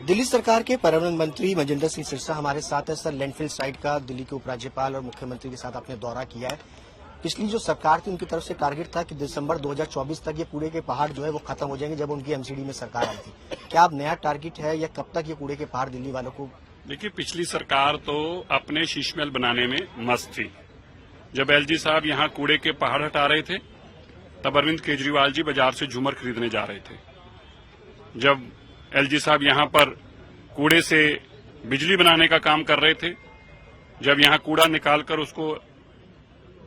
दिल्ली सरकार के पर्यावरण मंत्री महेंद्र सिंह सिरसा हमारे साथ है। सर, लैंडफिल साइट का दिल्ली के उपराज्यपाल और मुख्यमंत्री के साथ आपने दौरा किया है। पिछली जो सरकार थी उनकी तरफ से टारगेट था कि दिसंबर 2024 तक ये कूड़े के पहाड़ जो है वो खत्म हो जाएंगे, जब उनकी एमसीडी में सरकार आई थी। क्या अब नया टारगेट है या कब तक ये कूड़े के पहाड़ दिल्ली वालों को? देखिए, पिछली सरकार तो अपने शीशमहल बनाने में मस्त थी। जब एलजी साहब यहाँ कूड़े के पहाड़ हटा रहे थे तब अरविंद केजरीवाल जी बाजार से झूमर खरीदने जा रहे थे। जब एलजी साहब यहाँ पर कूड़े से बिजली बनाने का काम कर रहे थे, जब यहाँ कूड़ा निकालकर उसको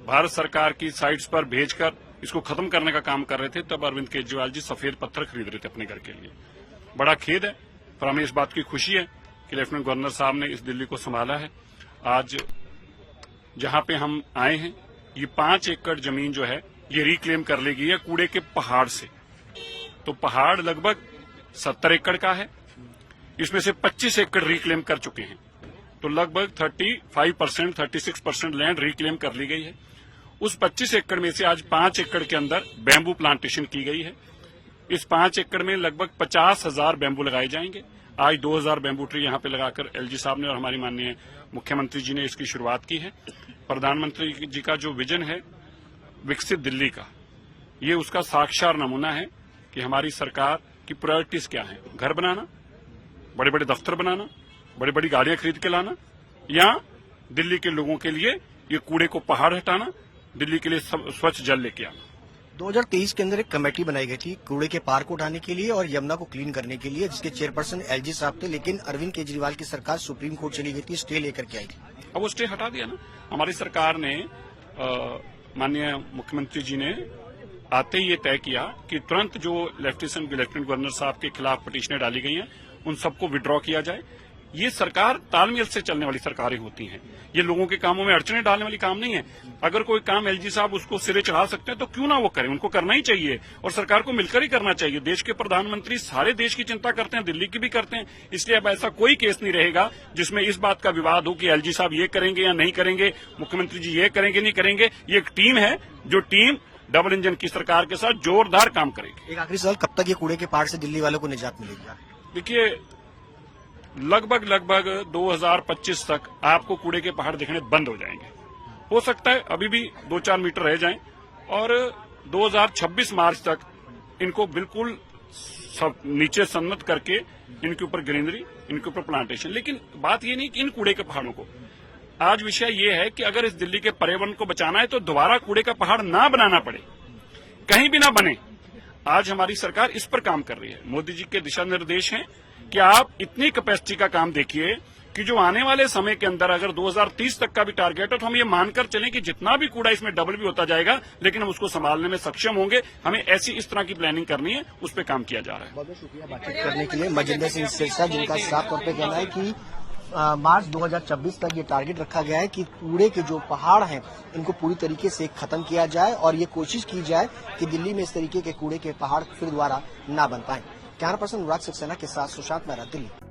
भारत सरकार की साइट्स पर भेजकर इसको खत्म करने का काम कर रहे थे, तब अरविंद केजरीवाल जी सफेद पत्थर खरीद रहे थे अपने घर के लिए। बड़ा खेद है, पर हमें इस बात की खुशी है कि लेफ्टिनेंट गवर्नर साहब ने इस दिल्ली को संभाला है। आज जहां पे हम आए हैं, ये 5 एकड़ जमीन जो है ये रिक्लेम कर ली गई है कूड़े के पहाड़ से। तो पहाड़ लगभग 70 एकड़ का है, इसमें से 25 एकड़ रिक्लेम कर चुके हैं। तो लगभग 35%, 36% लैंड रिक्लेम कर ली गई है। उस 25 एकड़ में से आज 5 एकड़ के अंदर बैम्बू प्लांटेशन की गई है। इस 5 एकड़ में लगभग 50,000 बैम्बू लगाए जाएंगे। आज 2,000 बैम्बू ट्री यहाँ पे लगाकर एलजी साहब ने और हमारी माननीय मुख्यमंत्री जी ने इसकी शुरुआत की है। प्रधानमंत्री जी का जो विजन है विकसित दिल्ली का, ये उसका साक्षात नमूना है कि हमारी सरकार की प्रायोरिटीज क्या है। घर बनाना, बड़े बड़े दफ्तर बनाना, बड़ी बड़ी गाड़ियां खरीद के लाना, या दिल्ली के लोगों के लिए ये कूड़े को पहाड़ हटाना, दिल्ली के लिए स्वच्छ जल लेके आना। 2023 के अंदर एक कमेटी बनाई गई थी कूड़े के पहाड़ को उठाने के लिए और यमुना को क्लीन करने के लिए, जिसके चेयरपर्सन एलजी साहब थे। लेकिन अरविंद केजरीवाल की सरकार सुप्रीम कोर्ट चली गई थी, स्टे लेकर के आई थी। अब वो स्टे हटा दिया ना। हमारी सरकार ने, माननीय मुख्यमंत्री जी ने आते ही ये तय किया कि तुरंत जो लेफ्टिनेंट गवर्नर साहब के खिलाफ पिटीशनें डाली गई हैं उन सबको विड्रॉ किया जाए। ये सरकार तालमेल से चलने वाली सरकारें होती हैं, ये लोगों के कामों में अड़चने डालने वाली काम नहीं है। अगर कोई काम एलजी साहब उसको सिरे चढ़ा सकते हैं तो क्यों ना वो करें, उनको करना ही चाहिए और सरकार को मिलकर ही करना चाहिए। देश के प्रधानमंत्री सारे देश की चिंता करते हैं, दिल्ली की भी करते हैं, इसलिए अब ऐसा कोई केस नहीं रहेगा जिसमें इस बात का विवाद हो कि एलजी साहब ये करेंगे या नहीं करेंगे, मुख्यमंत्री जी ये करेंगे नहीं करेंगे। ये एक टीम है, जो टीम डबल इंजन की सरकार के साथ जोरदार काम करेगी। एक आखिरी सवाल, कब तक ये कूड़े के पहाड़ से दिल्ली वालों को निजात मिलेगी? देखिए, लगभग 2025 तक आपको कूड़े के पहाड़ दिखने बंद हो जाएंगे। हो सकता है अभी भी 2-4 मीटर रह जाएं और 2026 मार्च तक इनको बिल्कुल सब नीचे सन्नत करके इनके ऊपर ग्रीनरी, इनके ऊपर प्लांटेशन। लेकिन बात ये नहीं कि इन कूड़े के पहाड़ों को, आज विषय ये है कि अगर इस दिल्ली के पर्यावरण को बचाना है तो दोबारा कूड़े का पहाड़ ना बनाना पड़े, कहीं भी ना बने। आज हमारी सरकार इस पर काम कर रही है। मोदी जी के दिशा निर्देश हैं कि आप इतनी कैपेसिटी का काम देखिए कि जो आने वाले समय के अंदर अगर 2030 तक का भी टारगेट है तो हम ये मानकर चलें कि जितना भी कूड़ा इसमें डबल भी होता जाएगा, लेकिन हम उसको संभालने में सक्षम होंगे। हमें ऐसी इस तरह की प्लानिंग करनी है, उस पर काम किया जा रहा है। बहुत शुक्रिया बातचीत करने के लिए महेंद्र सिंह सिरसा, जिनका साफ तौर पर कहना है कि मार्च 2026 तक ये टारगेट रखा गया है कि कूड़े के जो पहाड़ हैं इनको पूरी तरीके से खत्म किया जाए और ये कोशिश की जाए कि दिल्ली में इस तरीके के कूड़े के पहाड़ फिर दोबारा ना बन पाए। कैमरा पर्सन अनुराग सक्सेना के साथ सुशांत मेहरा, दिल्ली।